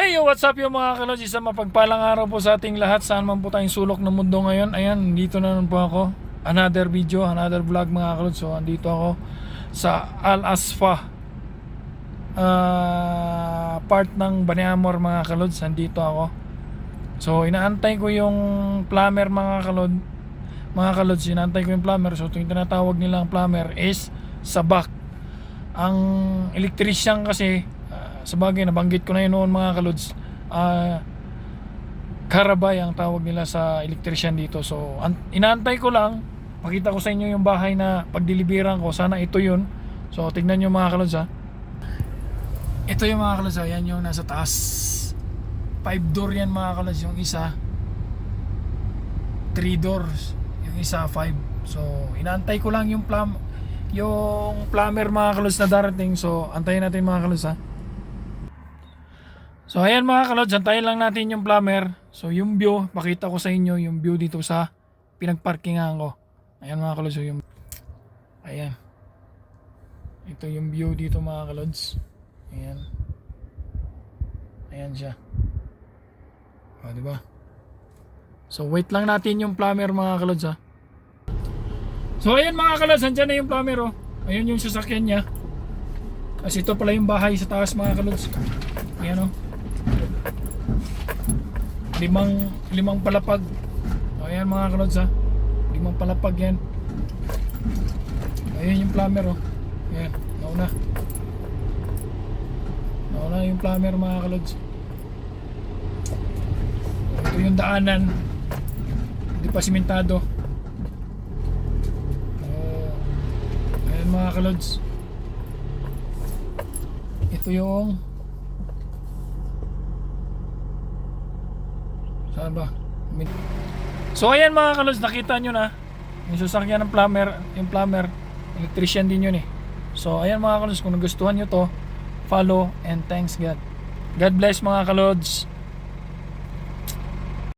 Hey, what's up yung mga kalods? Isang mapagpalang araw po sa ating lahat. Saan man po tayong sulok ng mundo ngayon. Ayan, dito na naman po ako. Another video, another vlog mga kalods. So, andito ako sa Al-Asfa, part ng Baniamor mga kalods. Andito ako. So, inaantay ko yung plumber mga kalods. Inaantay ko yung plumber. So, yung tinatawag nilang plumber is sabak. Ang electrician kasi, sa bagay, nabanggit ko na yun noon mga kalods, Karabay ang tawag nila sa electrician dito. So inaantay ko lang, pakita ko sa inyo yung bahay na pagdilibiran ko. Sana ito yun. So tignan nyo mga kalods ha. Ito yung mga kalods ha. Yan yung nasa taas. 5 door yan mga kalods. Yung isa 3 doors. Yung isa 5. So inaantay ko lang yung plumber mga kalods na darating. So antayin natin mga kalods ha. So ayan mga kalods, antayin lang natin yung plumber. So yung view, pakita ko sa inyo yung view dito sa pinagparkingan ko. Ayan mga kalods, so yung ayan. Ito yung view dito mga kalods. Ayan. Ayan siya. O, diba? So wait lang natin yung plumber mga kalods ha. So ayan mga kalods, andyan na yung plumber oh. Ayun yung sasakyan niya. Kasi ito pala yung bahay sa taas mga kalods. Ayan oh. Limang palapag. O, ayan mga kalods ha. 5 palapag yan. Ayan yung plumber oh. Ayan, nauna yung plumber mga kalods. Ito yung daanan. Hindi pa simentado. Ayan mga kalods. Ito yung saan ba? So ayan mga kalods, nakita nyo na yung sasakyan ng plumber, yung plumber, electrician din yun eh. So ayan mga kalods, kung nagustuhan nyo to, follow and thanks God. God bless mga kalods.